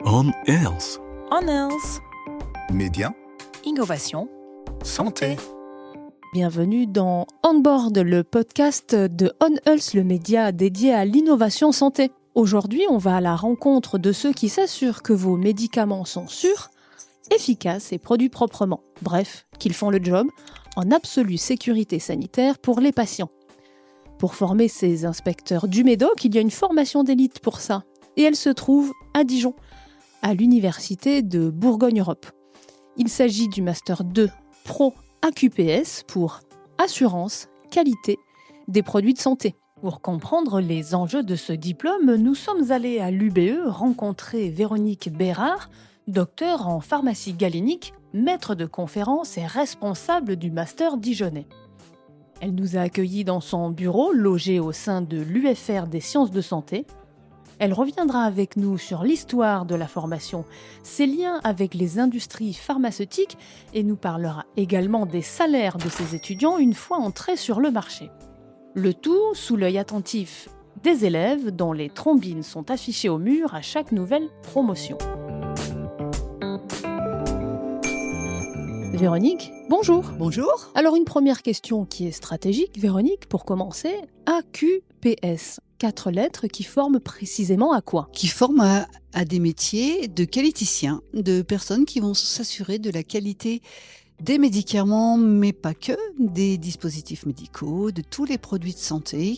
On Health. On Health. Média, Innovation. santé. Bienvenue dans On Board, le podcast de On Health, le média dédié à l'innovation santé. Aujourd'hui, on va à la rencontre de ceux qui s'assurent que vos médicaments sont sûrs, efficaces et produits proprement. Bref, qu'ils font le job en absolue sécurité sanitaire pour les patients. Pour former ces inspecteurs du Médoc, il y a une formation d'élite pour ça. Et elle se trouve à Dijon, à l'université de Bourgogne-Europe. Il s'agit du Master 2 Pro AQPS pour Assurance, Qualité des produits de santé. Pour comprendre les enjeux de ce diplôme, nous sommes allés à l'UBE rencontrer Véronique Bérard, docteur en pharmacie galénique, maître de conférence et responsable du Master dijonnais. Elle nous a accueillis dans son bureau, logé au sein de l'UFR des sciences de santé. Elle reviendra avec nous sur l'histoire de la formation, ses liens avec les industries pharmaceutiques et nous parlera également des salaires de ses étudiants une fois entrés sur le marché. Le tout sous l'œil attentif des élèves dont les trombines sont affichées au mur à chaque nouvelle promotion. Véronique, bonjour. Bonjour. Alors une première question qui est stratégique, Véronique, pour commencer, AQPS. 4 lettres qui forment précisément à quoi ? Qui forment à des métiers de qualiticiens, de personnes qui vont s'assurer de la qualité des médicaments, mais pas que, des dispositifs médicaux, de tous les produits de santé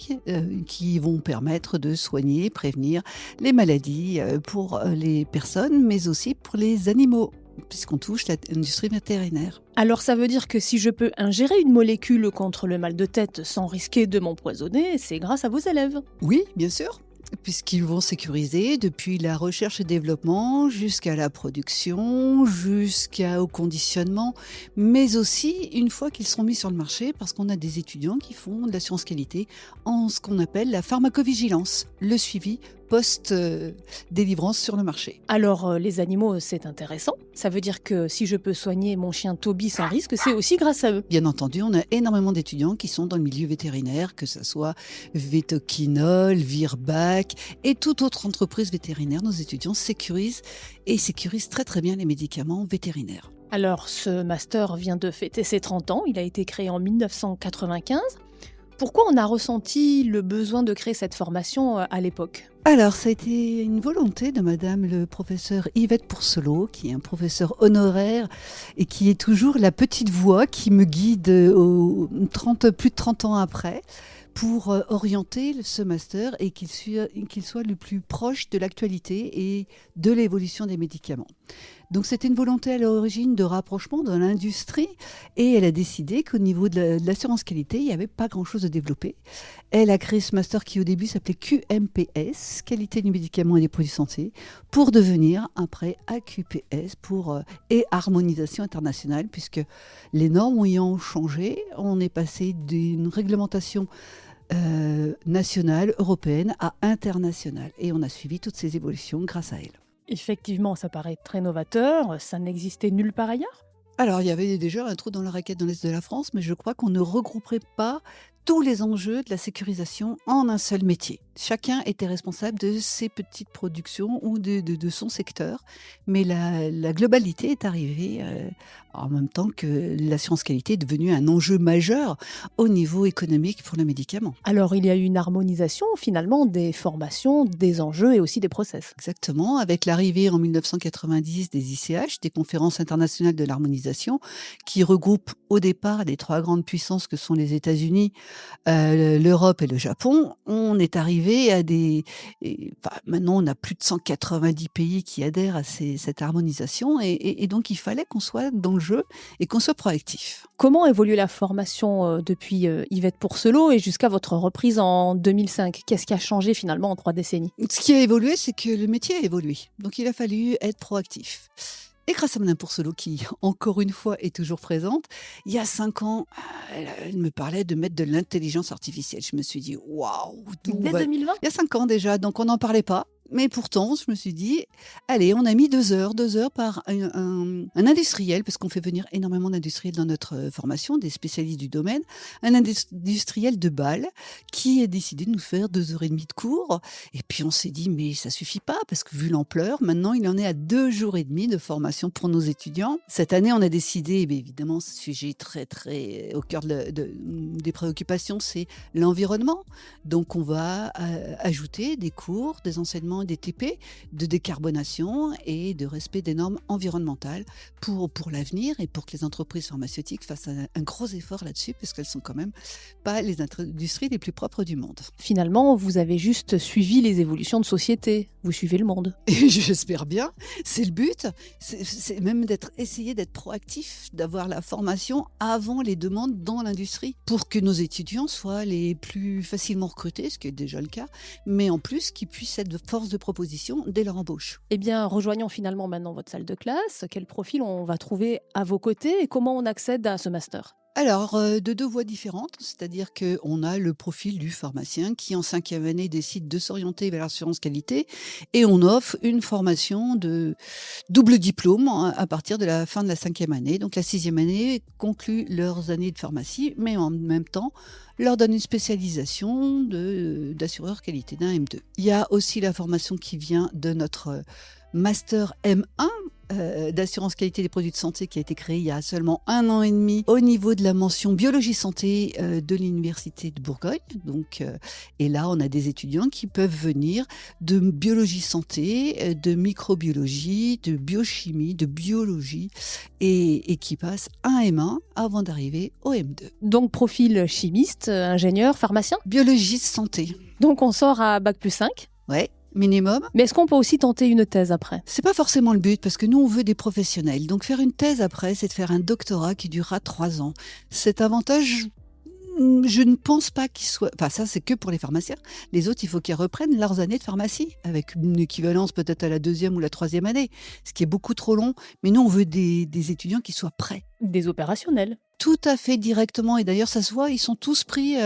qui vont permettre de soigner, prévenir les maladies pour les personnes, mais aussi pour les animaux, puisqu'on touche l'industrie vétérinaire. Alors ça veut dire que si je peux ingérer une molécule contre le mal de tête sans risquer de m'empoisonner, c'est grâce à vos élèves. Oui, bien sûr, puisqu'ils vont sécuriser depuis la recherche et développement jusqu'à la production, jusqu'au conditionnement, mais aussi une fois qu'ils seront mis sur le marché, parce qu'on a des étudiants qui font de l'assurance qualité en ce qu'on appelle la pharmacovigilance, le suivi post-délivrance sur le marché. Alors les animaux, c'est intéressant. Ça veut dire que si je peux soigner mon chien Toby sans risque, c'est aussi grâce à eux. Bien entendu, on a énormément d'étudiants qui sont dans le milieu vétérinaire, que ce soit Vetoquinol, Virbac et toute autre entreprise vétérinaire. Nos étudiants sécurisent très très bien les médicaments vétérinaires. Alors ce master vient de fêter ses 30 ans, il a été créé en 1995. Pourquoi on a ressenti le besoin de créer cette formation à l'époque ? Alors, ça a été une volonté de madame le professeur Yvette Pourcelot, qui est un professeur honoraire et qui est toujours la petite voix qui me guide plus de 30 ans après, pour orienter ce master et qu'il soit le plus proche de l'actualité et de l'évolution des médicaments. Donc c'était une volonté à l'origine de rapprochement de l'industrie et elle a décidé qu'au niveau de l'assurance qualité, il n'y avait pas grand-chose à développer. Elle a créé ce master qui au début s'appelait QMPS, Qualité du médicament et des produits de santé, pour devenir après AQPS et harmonisation internationale, puisque les normes ayant changé, on est passé d'une réglementation nationale, européenne à internationale. Et on a suivi toutes ces évolutions grâce à elle. Effectivement, ça paraît très novateur, ça n'existait nulle part ailleurs ? Alors, il y avait déjà un trou dans la raquette dans l'Est de la France, mais je crois qu'on ne regrouperait pas tous les enjeux de la sécurisation en un seul métier. Chacun était responsable de ses petites productions ou de son secteur, mais la globalité est arrivée en même temps que l'assurance qualité est devenue un enjeu majeur au niveau économique pour le médicament. Alors il y a eu une harmonisation finalement des formations, des enjeux et aussi des process. Exactement, avec l'arrivée en 1990 des ICH, des conférences internationales de l'harmonisation, qui regroupent au départ les 3 grandes puissances que sont les États-Unis, l'Europe et le Japon. On est arrivé à maintenant on a plus de 190 pays qui adhèrent à cette harmonisation et donc il fallait qu'on soit dans le jeu et qu'on soit proactif. Comment évolue la formation depuis Yvette Pourcelot et jusqu'à votre reprise en 2005 ? Qu'est-ce qui a changé finalement en 3 décennies ? Ce qui a évolué, c'est que le métier a évolué. Donc il a fallu être proactif. Et grâce à Madame Pourcelot, qui, encore une fois, est toujours présente, il y a 5 ans, elle me parlait de mettre de l'intelligence artificielle. Je me suis dit, waouh! Dès 2020 ? Il y a 5 ans déjà, donc on n'en parlait pas. Mais pourtant, je me suis dit, allez, on a mis 2 heures par un industriel, parce qu'on fait venir énormément d'industriels dans notre formation, des spécialistes du domaine, un industriel de Bâle qui a décidé de nous faire 2 heures et demie de cours. Et puis on s'est dit, mais ça suffit pas, parce que vu l'ampleur, maintenant il en est à 2 jours et demi de formation pour nos étudiants. Cette année, on a décidé, évidemment, ce sujet très très au cœur des préoccupations, c'est l'environnement. Donc on va ajouter des cours, des enseignements, des TP de décarbonation et de respect des normes environnementales pour l'avenir et pour que les entreprises pharmaceutiques fassent un gros effort là-dessus, parce qu'elles sont quand même pas les industries les plus propres du monde. Finalement, vous avez juste suivi les évolutions de société. Vous suivez le monde. Et j'espère bien, c'est le but, c'est même essayer d'être proactif, d'avoir la formation avant les demandes dans l'industrie, pour que nos étudiants soient les plus facilement recrutés, ce qui est déjà le cas, mais en plus qu'ils puissent être de force de proposition dès leur embauche. Eh bien, rejoignons finalement maintenant votre salle de classe. Quel profil on va trouver à vos côtés et comment on accède à ce master ? Alors, de 2 voies différentes, c'est-à-dire qu'on a le profil du pharmacien qui, en 5e année, décide de s'orienter vers l'assurance qualité, et on offre une formation de double diplôme à partir de la fin de la 5e année. Donc la 6e année conclut leurs années de pharmacie, mais en même temps leur donne une spécialisation d'assureur qualité d'un M2. Il y a aussi la formation qui vient de notre master M1, d'assurance qualité des produits de santé, qui a été créé il y a seulement 1 an et demi au niveau de la mention biologie santé de l'université de Bourgogne. Donc, et là, on a des étudiants qui peuvent venir de biologie santé, de microbiologie, de biochimie, de biologie, et qui passent un M1 avant d'arriver au M2. Donc profil chimiste, ingénieur, pharmacien ? Biologiste santé. Donc on sort à Bac+5 ? Ouais. Minimum. Mais est-ce qu'on peut aussi tenter une thèse après ? C'est pas forcément le but, parce que nous, on veut des professionnels. Donc, faire une thèse après, c'est de faire un doctorat qui durera 3 ans. Cet avantage, je ne pense pas qu'il soit... Enfin, ça, c'est que pour les pharmaciens. Les autres, il faut qu'ils reprennent leurs années de pharmacie, avec une équivalence peut-être à la 2e ou la 3e année, ce qui est beaucoup trop long. Mais nous, on veut des étudiants qui soient prêts. Des opérationnels. Tout à fait directement, et d'ailleurs ça se voit, ils sont tous pris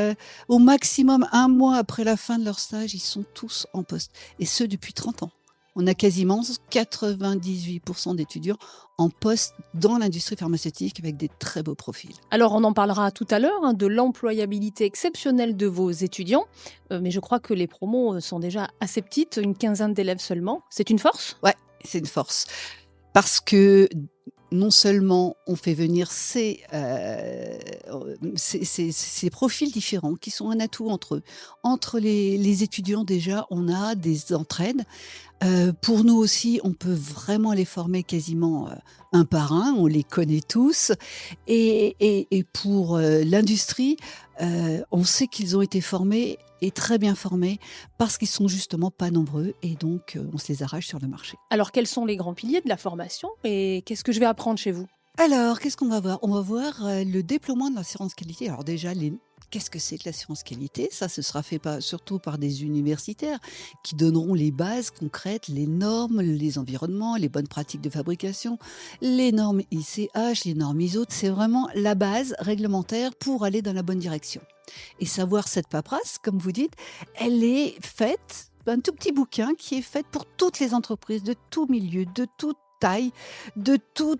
au maximum 1 mois après la fin de leur stage, ils sont tous en poste, et ce depuis 30 ans. On a quasiment 98% d'étudiants en poste dans l'industrie pharmaceutique avec des très beaux profils. Alors on en parlera tout à l'heure de l'employabilité exceptionnelle de vos étudiants, mais je crois que les promos sont déjà assez petites, une 15aine d'élèves seulement. C'est une force ? Ouais, c'est une force, parce que non seulement on fait venir ces profils différents qui sont un atout entre eux. Entre les étudiants déjà, on a des entraides. Pour nous aussi, on peut vraiment les former quasiment un par un, on les connaît tous. Et pour l'industrie, on sait qu'ils ont été formés et très bien formés parce qu'ils sont justement pas nombreux et donc on se les arrache sur le marché. Alors quels sont les grands piliers de la formation et qu'est-ce que je vais apprendre chez vous ? Alors, qu'est-ce qu'on va voir ? On va voir le déploiement de l'assurance qualité. Alors déjà, qu'est-ce que c'est que l'assurance qualité ? Ça, ce sera fait surtout par des universitaires qui donneront les bases concrètes, les normes, les environnements, les bonnes pratiques de fabrication, les normes ICH, les normes ISO. C'est vraiment la base réglementaire pour aller dans la bonne direction. Et savoir cette paperasse, comme vous dites, elle est faite, un tout petit bouquin qui est fait pour toutes les entreprises de tout milieu, de toute taille, de tout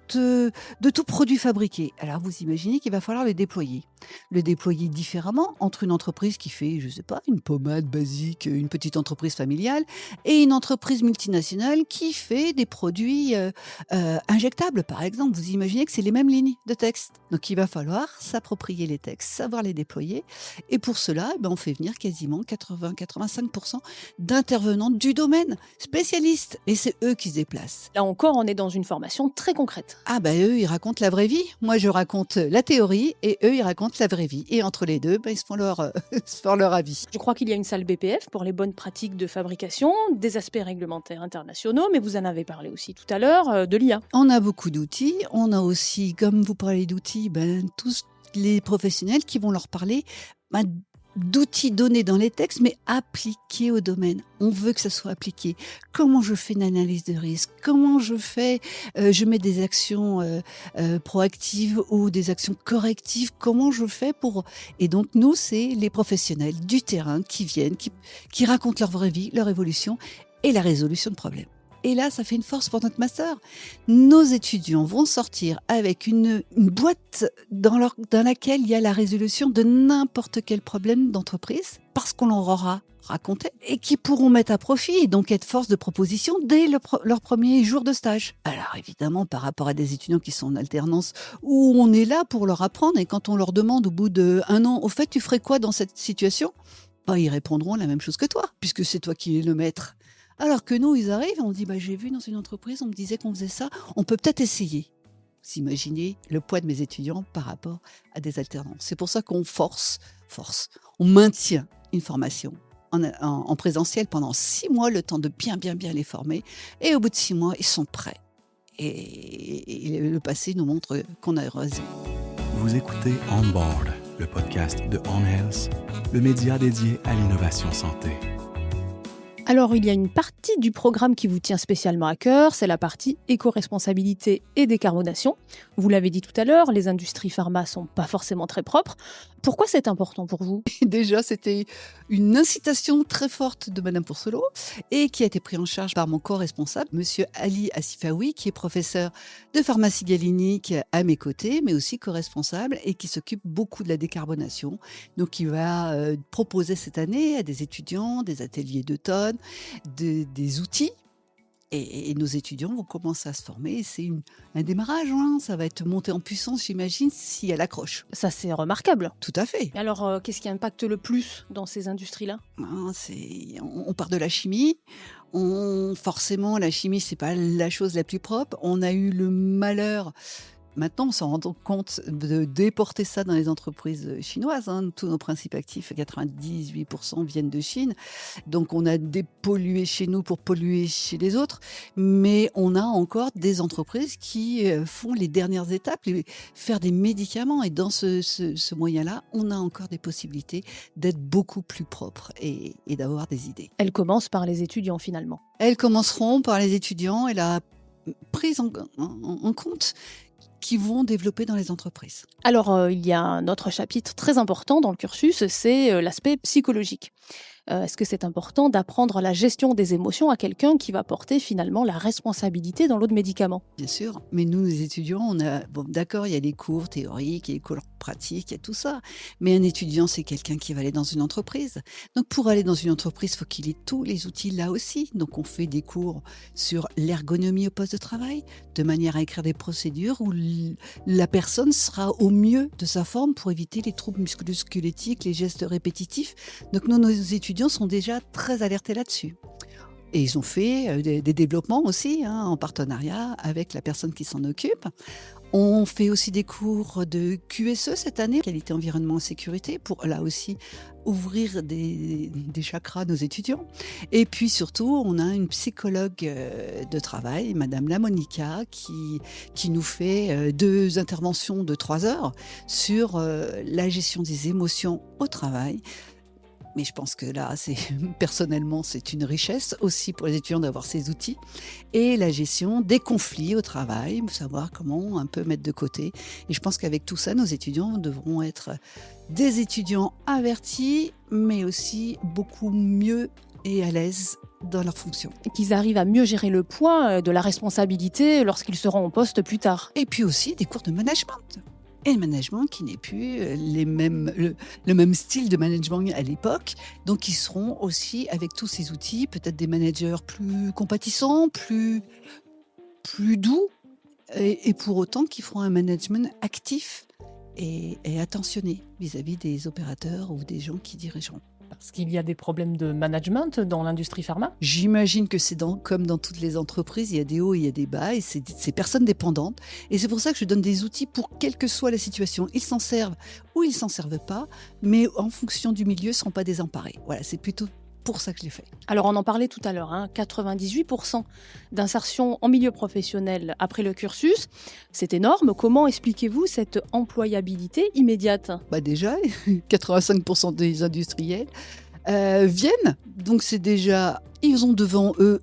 produit fabriqué. Alors vous imaginez qu'il va falloir le déployer différemment entre une entreprise qui fait, je sais pas, une pommade basique, une petite entreprise familiale, et une entreprise multinationale qui fait des produits injectables, par exemple. Vous imaginez que c'est les mêmes lignes de texte. Donc il va falloir s'approprier les textes, savoir les déployer, et pour cela, on fait venir quasiment 80-85% d'intervenants du domaine, spécialistes, et c'est eux qui se déplacent. Là encore, on est dans une formation très concrète. Ah eux, ils racontent la vraie vie. Moi, je raconte la théorie, et eux, ils racontent la vraie vie. Et entre les deux, ils se font leur avis. Je crois qu'il y a une salle BPF pour les bonnes pratiques de fabrication, des aspects réglementaires internationaux, mais vous en avez parlé aussi tout à l'heure, de l'IA. On a beaucoup d'outils. On a aussi, comme vous parlez d'outils, tous les professionnels qui vont leur parler d'outils donnés dans les textes, mais appliqués au domaine. On veut que ça soit appliqué. Comment je fais une analyse de risque? Comment je mets des actions proactives ou des actions correctives? Comment je fais pour... Et donc, nous, c'est les professionnels du terrain qui viennent, qui racontent leur vraie vie, leur évolution et la résolution de problèmes. Et là, ça fait une force pour notre master. Nos étudiants vont sortir avec une boîte dans laquelle il y a la résolution de n'importe quel problème d'entreprise, parce qu'on leur aura raconté, et qui pourront mettre à profit et donc être force de proposition dès leur premier jour de stage. Alors évidemment, par rapport à des étudiants qui sont en alternance, où on est là pour leur apprendre, et quand on leur demande au bout d'1 an, au fait, tu ferais quoi dans cette situation? Ils répondront la même chose que toi, puisque c'est toi qui es le maître. Alors que nous, ils arrivent, on dit, j'ai vu dans une entreprise, on me disait qu'on faisait ça, on peut peut-être essayer. Vous imaginez le poids de mes étudiants par rapport à des alternants. C'est pour ça qu'on on maintient une formation en présentiel pendant 6 mois, le temps de bien les former. Et au bout de 6 mois, ils sont prêts. Et le passé nous montre qu'on a raison. Vous écoutez On Board, le podcast de On Health, le média dédié à l'innovation santé. Alors, il y a une partie du programme qui vous tient spécialement à cœur, c'est la partie éco-responsabilité et décarbonation. Vous l'avez dit tout à l'heure, les industries pharma sont pas forcément très propres. Pourquoi c'est important pour vous? Déjà, c'était une incitation très forte de Madame Poursolo et qui a été prise en charge par mon co-responsable, Monsieur Ali Assifaoui, qui est professeur de pharmacie galinique à mes côtés, mais aussi co-responsable et qui s'occupe beaucoup de la décarbonation. Donc, il va proposer cette année à des étudiants des ateliers d'automne, des outils. Et nos étudiants vont commencer à se former. C'est un démarrage, ça va être monté en puissance, j'imagine, si elle accroche. Ça, c'est remarquable. Tout à fait. Alors, qu'est-ce qui impacte le plus dans ces industries-là? On part de la chimie. Forcément, la chimie, c'est pas la chose la plus propre. On a eu le malheur... Maintenant, on s'en rend compte de déporter ça dans les entreprises chinoises. Tous nos principes actifs, 98% viennent de Chine. Donc, on a dépollué chez nous pour polluer chez les autres. Mais on a encore des entreprises qui font les dernières étapes, faire des médicaments. Et dans ce moyen-là, on a encore des possibilités d'être beaucoup plus propres et d'avoir des idées. Elles commencent par les étudiants, finalement. Elles commenceront par les étudiants et la prise en compte qui vont développer dans les entreprises. Alors, il y a un autre chapitre très important dans le cursus, c'est l'aspect psychologique. Est-ce que c'est important d'apprendre la gestion des émotions à quelqu'un qui va porter finalement la responsabilité dans l'eau de médicaments? Bien sûr, mais nous, les étudiants, d'accord, il y a les cours théoriques, il y a les cours pratiques, il y a tout ça. Mais un étudiant, c'est quelqu'un qui va aller dans une entreprise. Donc, pour aller dans une entreprise, il faut qu'il ait tous les outils là aussi. Donc, on fait des cours sur l'ergonomie au poste de travail, de manière à écrire des procédures où la personne sera au mieux de sa forme pour éviter les troubles musculo-squelettiques, les gestes répétitifs. Donc, nos étudiants sont déjà très alertés là-dessus. Et ils ont fait des développements aussi, en partenariat avec la personne qui s'en occupe. On fait aussi des cours de QSE cette année, qualité, environnement et sécurité, pour là aussi ouvrir des chakras à nos étudiants. Et puis surtout, on a une psychologue de travail, Madame Lamonica, qui nous fait 2 interventions de 3 heures sur la gestion des émotions au travail. Mais je pense que là, personnellement, c'est une richesse aussi pour les étudiants d'avoir ces outils. Et la gestion des conflits au travail, savoir comment un peu mettre de côté. Et je pense qu'avec tout ça, nos étudiants devront être des étudiants avertis, mais aussi beaucoup mieux et à l'aise dans leurs fonctions. Et qu'ils arrivent à mieux gérer le poids de la responsabilité lorsqu'ils seront au poste plus tard. Et puis aussi des cours de management. Et le management qui n'est plus le même style de management à l'époque. Donc, ils seront aussi, avec tous ces outils, peut-être des managers plus compatissants, plus doux, et pour autant qui feront un management actif et attentionné vis-à-vis des opérateurs ou des gens qui dirigeront. Parce qu'il y a des problèmes de management dans l'industrie pharma? J'imagine que c'est comme dans toutes les entreprises, il y a des hauts et il y a des bas, et c'est personnes dépendantes. Et c'est pour ça que je donne des outils pour quelle que soit la situation. Ils s'en servent ou ils s'en servent pas, mais en fonction du milieu, ils ne seront pas désemparés. Voilà, c'est plutôt pour ça que je l'ai fait. Alors on en parlait tout à l'heure, 98% d'insertion en milieu professionnel après le cursus, c'est énorme. Comment expliquez-vous cette employabilité immédiate ? Déjà, 85% des industriels viennent, donc c'est déjà, ils ont devant eux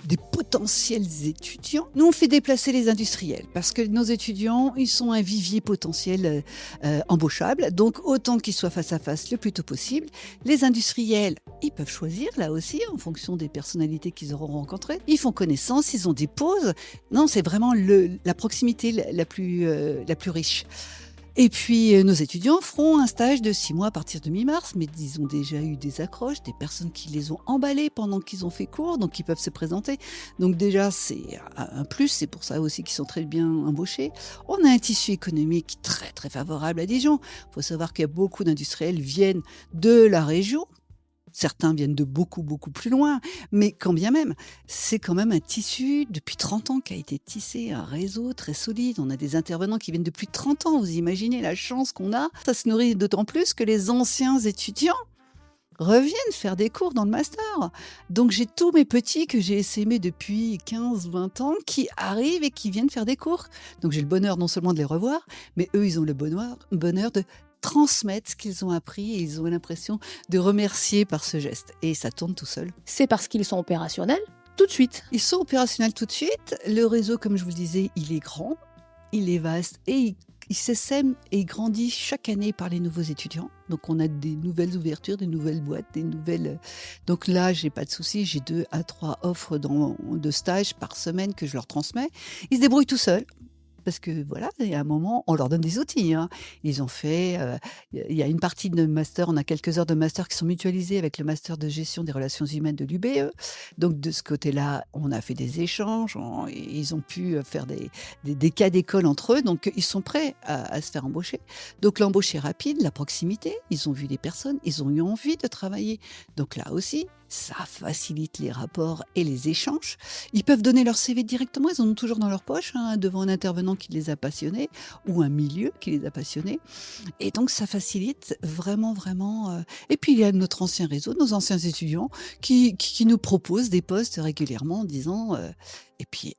des potentiels étudiants. Nous, on fait déplacer les industriels parce que nos étudiants, ils sont un vivier potentiel embauchable. Donc, autant qu'ils soient face à face le plus tôt possible. Les industriels, ils peuvent choisir là aussi en fonction des personnalités qu'ils auront rencontrées. Ils font connaissance, ils ont des pauses. Non, c'est vraiment la proximité la plus riche. Et puis, nos étudiants feront un stage de 6 mois à partir de mi-mars, mais ils ont déjà eu des accroches, des personnes qui les ont emballés pendant qu'ils ont fait cours, donc ils peuvent se présenter. Donc déjà, c'est un plus, c'est pour ça aussi qu'ils sont très bien embauchés. On a un tissu économique très, très favorable à Dijon. Il faut savoir qu'il y a beaucoup d'industriels viennent de la région. Certains viennent de beaucoup, beaucoup plus loin, mais quand bien même, c'est quand même un tissu depuis 30 ans qui a été tissé, un réseau très solide. On a des intervenants qui viennent depuis 30 ans, vous imaginez la chance qu'on a. Ça se nourrit d'autant plus que les anciens étudiants reviennent faire des cours dans le master. Donc j'ai tous mes petits que j'ai essaimés depuis 15-20 ans qui arrivent et qui viennent faire des cours. Donc j'ai le bonheur non seulement de les revoir, mais eux, ils ont le bonheur de transmettre ce qu'ils ont appris et ils ont l'impression de remercier par ce geste. Et ça tourne tout seul. C'est parce qu'ils sont opérationnels tout de suite. Ils sont opérationnels tout de suite. Le réseau, comme je vous le disais, il est grand, il est vaste et il s'essaime et il grandit chaque année par les nouveaux étudiants. Donc on a des nouvelles ouvertures, des nouvelles boîtes, des nouvelles... Donc là, j'ai pas de souci, j'ai 2 à 3 offres de stages par semaine que je leur transmets. Ils se débrouillent tout seuls. Parce que voilà, il y a un moment, on leur donne des outils. Ils ont fait, il y a une partie de master, on a quelques heures de master qui sont mutualisées avec le master de gestion des relations humaines de l'UBE. Donc de ce côté-là, on a fait des échanges, ils ont pu faire des cas d'école entre eux, donc ils sont prêts à se faire embaucher. Donc l'embauche est rapide, la proximité, ils ont vu des personnes, ils ont eu envie de travailler. Donc là aussi, ça facilite les rapports et les échanges. Ils peuvent donner leur CV directement, ils en ont toujours dans leur poche, devant un intervenant qui les a passionnés ou un milieu qui les a passionnés. Et donc, ça facilite vraiment, vraiment. Et puis, il y a notre ancien réseau, nos anciens étudiants qui nous proposent des postes régulièrement en disant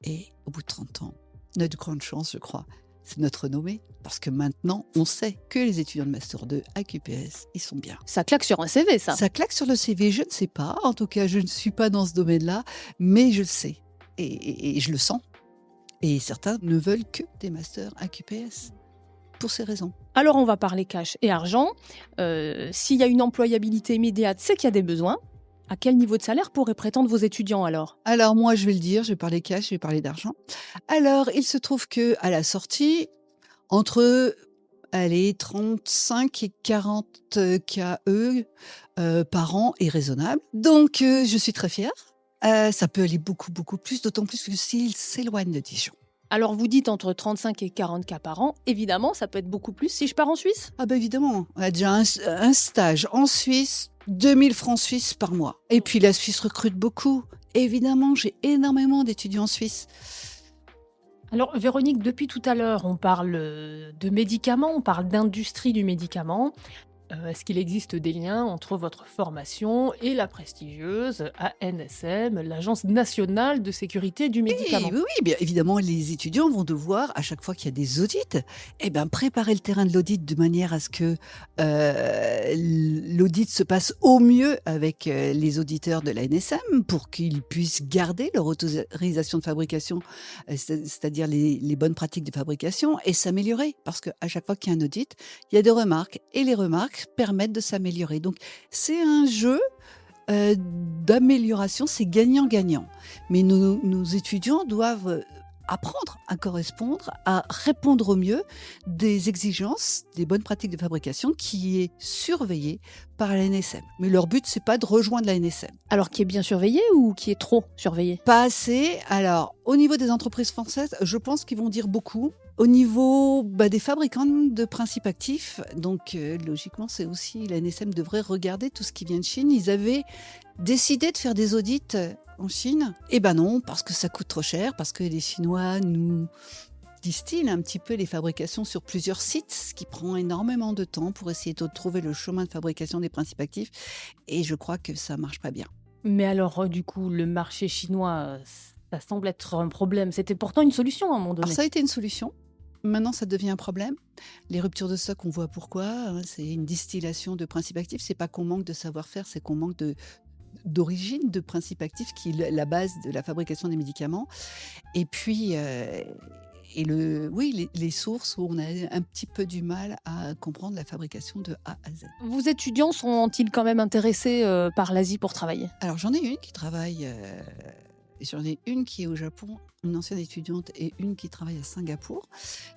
et au bout de 30 ans, notre grande chance, je crois, c'est notre renommée. Parce que maintenant, on sait que les étudiants de Master 2 à QPS, ils sont bien. Ça claque sur un CV, ça. Ça claque sur le CV, je ne sais pas. En tout cas, je ne suis pas dans ce domaine-là, mais je le sais. Et je le sens. Et certains ne veulent que des masters à QPS. Pour ces raisons. Alors, on va parler cash et argent. S'il y a une employabilité immédiate, c'est qu'il y a des besoins. À quel niveau de salaire pourraient prétendre vos étudiants alors ? Alors moi, je vais le dire, je vais parler cash, je vais parler d'argent. Alors, il se trouve qu'à la sortie, entre 35 et 40 KE par an est raisonnable. Donc, je suis très fière. Ça peut aller beaucoup, beaucoup plus, d'autant plus que s'ils s'éloignent de Dijon. Alors vous dites entre 35 et 40 cas par an. Évidemment, ça peut être beaucoup plus si je pars en Suisse. Ah ben évidemment, on a déjà un stage en Suisse, 2000 francs suisses par mois. Et puis la Suisse recrute beaucoup. Évidemment, j'ai énormément d'étudiants en Suisse. Alors Véronique, depuis tout à l'heure, on parle de médicaments, on parle d'industrie du médicament. Est-ce qu'il existe des liens entre votre formation et la prestigieuse ANSM, l'Agence nationale de sécurité du médicament ? Oui, bien évidemment, les étudiants vont devoir, à chaque fois qu'il y a des audits, préparer le terrain de l'audit de manière à ce que l'audit se passe au mieux avec les auditeurs de l'ANSM pour qu'ils puissent garder leur autorisation de fabrication, c'est-à-dire les bonnes pratiques de fabrication, et s'améliorer. Parce qu'à chaque fois qu'il y a un audit, il y a des remarques, et les remarques permettent de s'améliorer. Donc, c'est un jeu d'amélioration, c'est gagnant-gagnant. Mais nos étudiants doivent apprendre à correspondre, à répondre au mieux des exigences, des bonnes pratiques de fabrication qui est surveillée par l'ANSM. Mais leur but, c'est pas de rejoindre l'ANSM. Alors, qui est bien surveillé ou qui est trop surveillé ? Pas assez. Alors, au niveau des entreprises françaises, je pense qu'ils vont dire beaucoup. Au niveau des fabricants de principes actifs, donc logiquement, c'est aussi l'ANSM devrait regarder tout ce qui vient de Chine. Ils avaient décidé de faire des audits en Chine. Eh ben non, parce que ça coûte trop cher, parce que les Chinois nous distille un petit peu les fabrications sur plusieurs sites, ce qui prend énormément de temps pour essayer de trouver le chemin de fabrication des principes actifs. Et je crois que ça marche pas bien. Mais alors, du coup, le marché chinois, ça semble être un problème. C'était pourtant une solution à un moment donné. Alors ça a été une solution. Maintenant, ça devient un problème. Les ruptures de stock, on voit pourquoi. C'est une distillation de principes actifs. C'est pas qu'on manque de savoir-faire, c'est qu'on manque d'origine de principes actifs qui est la base de la fabrication des médicaments. Et puis, les sources où on a un petit peu du mal à comprendre la fabrication de A à Z. Vos étudiants sont-ils quand même intéressés par l'Asie pour travailler? Alors, j'en ai une qui travaille... J'en ai une qui est au Japon, une ancienne étudiante, et une qui travaille à Singapour.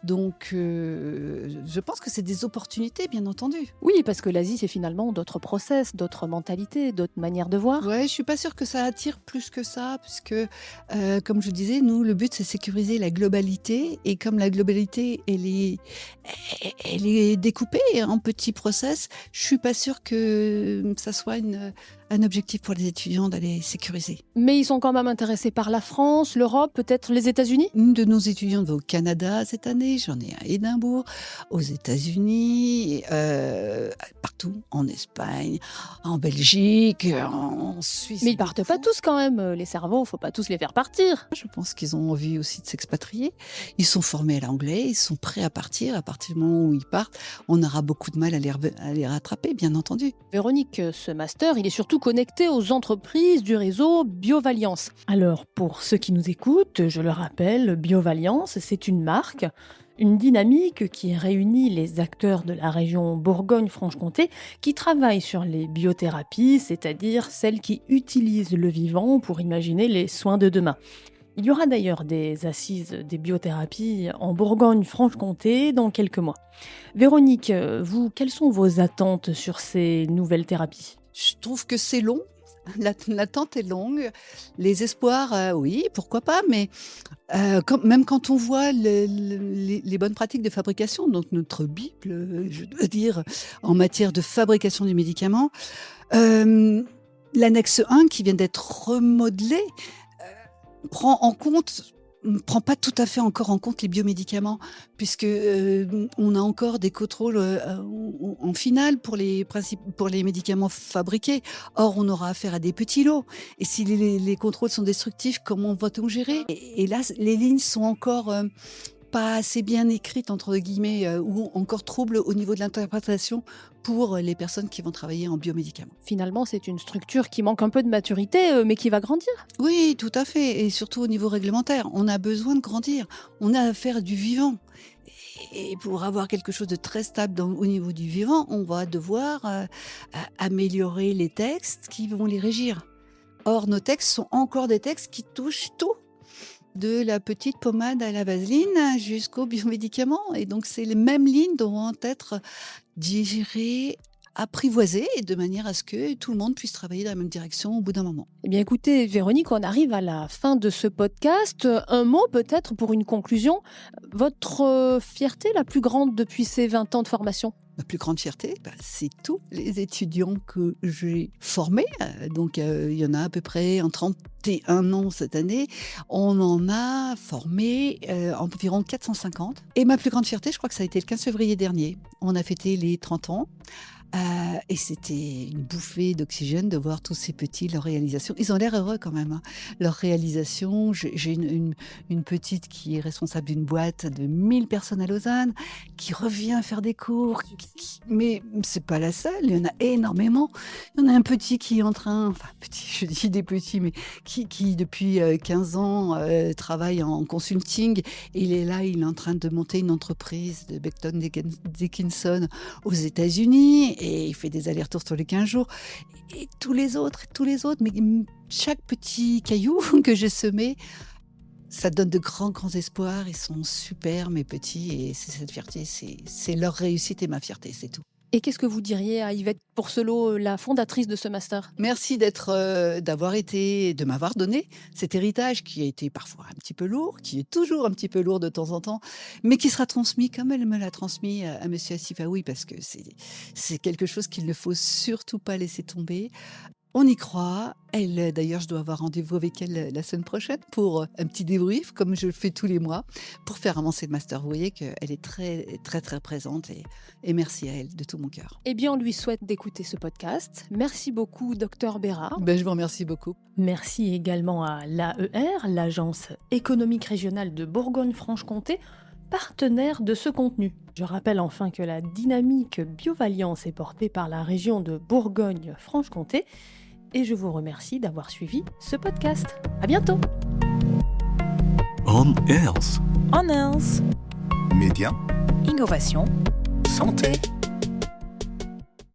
Donc, je pense que c'est des opportunités, bien entendu. Oui, parce que l'Asie, c'est finalement d'autres process, d'autres mentalités, d'autres manières de voir. Ouais, je suis pas sûre que ça attire plus que ça, puisque, comme je disais, nous, le but, c'est sécuriser la globalité. Et comme la globalité, elle est découpée en petits process, je suis pas sûre que ça soit un objectif pour les étudiants d'aller sécuriser. Mais ils sont quand même intéressés par la France, l'Europe, peut-être les États-Unis? Une de nos étudiantes va au Canada cette année, j'en ai à Édimbourg, aux États-Unis, partout, en Espagne, en Belgique, en Suisse. Mais ils partent pas tous quand même, les cerveaux, faut pas tous les faire partir. Je pense qu'ils ont envie aussi de s'expatrier. Ils sont formés à l'anglais, ils sont prêts à partir. À partir du moment où ils partent, on aura beaucoup de mal à les rattraper, bien entendu. Véronique, ce master, il est surtout connecté aux entreprises du réseau Biovaliance. Alors, pour ceux qui nous écoutent, je le rappelle, Biovaliance, c'est une marque, une dynamique qui réunit les acteurs de la région Bourgogne-Franche-Comté qui travaillent sur les biothérapies, c'est-à-dire celles qui utilisent le vivant pour imaginer les soins de demain. Il y aura d'ailleurs des assises des biothérapies en Bourgogne-Franche-Comté dans quelques mois. Véronique, vous, quelles sont vos attentes sur ces nouvelles thérapies ? Je trouve que c'est long. L'attente est longue. Les espoirs, oui, pourquoi pas, mais même quand on voit les bonnes pratiques de fabrication, donc notre Bible, je dois dire, en matière de fabrication des médicaments, l'annexe 1 qui vient d'être remodelée prend pas tout à fait encore en compte les biomédicaments, puisque on a encore des contrôles en finale pour les médicaments fabriqués. Or, on aura affaire à des petits lots. Et si les contrôles sont destructifs, comment va-t-on gérer ? Et là, les lignes sont encore pas assez bien écrites, entre guillemets, ou encore troubles au niveau de l'interprétation pour les personnes qui vont travailler en biomédicaments. Finalement, c'est une structure qui manque un peu de maturité, mais qui va grandir. Oui, tout à fait. Et surtout au niveau réglementaire. On a besoin de grandir. On a affaire à du vivant. Et pour avoir quelque chose de très stable au niveau du vivant, on va devoir améliorer les textes qui vont les régir. Or, nos textes sont encore des textes qui touchent tout, de la petite pommade à la vaseline jusqu'aux biomédicaments. Et donc, c'est les mêmes lignes devront être digérées, apprivoisées, de manière à ce que tout le monde puisse travailler dans la même direction au bout d'un moment. Eh bien, écoutez, Véronique, on arrive à la fin de ce podcast. Un mot peut-être pour une conclusion. Votre fierté la plus grande depuis ces 20 ans de formation ? Ma plus grande fierté, c'est tous les étudiants que j'ai formés. Donc, il y en a à peu près en 31 ans cette année. On en a formé environ 450. Et ma plus grande fierté, je crois que ça a été le 15 février dernier. On a fêté les 30 ans. Et c'était une bouffée d'oxygène de voir tous ces petits, leurs réalisations. Ils ont l'air heureux quand même, hein. Leurs réalisations. J'ai une petite qui est responsable d'une boîte de 1000 personnes à Lausanne, qui revient faire des cours. Mais c'est pas la seule, il y en a énormément. Il y en a un petit qui est en train, enfin petit, je dis des petits, mais qui depuis 15 ans travaille en consulting. Il est là, il est en train de monter une entreprise de Becton Dickinson aux États-Unis. Et il fait des allers-retours tous les 15 jours. Et tous les autres. Mais chaque petit caillou que j'ai semé, ça donne de grands espoirs. Ils sont super, mes petits. Et c'est cette fierté, c'est leur réussite et ma fierté, c'est tout. Et qu'est-ce que vous diriez à Yvette Pourcelot, la fondatrice de ce master ? Merci de m'avoir donné cet héritage qui a été parfois un petit peu lourd, qui est toujours un petit peu lourd de temps en temps, mais qui sera transmis comme elle me l'a transmis à Monsieur Assifaoui, parce que c'est quelque chose qu'il ne faut surtout pas laisser tomber. On y croit. Elle, d'ailleurs, je dois avoir rendez-vous avec elle la semaine prochaine pour un petit débrief, comme je le fais tous les mois, pour faire avancer le master. Vous voyez qu'elle est très, très, très présente et merci à elle de tout mon cœur. Eh bien, on lui souhaite d'écouter ce podcast. Merci beaucoup, Dr Bérard. Je vous remercie beaucoup. Merci également à l'AER, l'Agence économique régionale de Bourgogne-Franche-Comté, partenaire de ce contenu. Je rappelle enfin que la dynamique Biovaliance est portée par la région de Bourgogne-Franche-Comté et je vous remercie d'avoir suivi ce podcast. À bientôt. On Health. On Health. Média, Innovation. santé.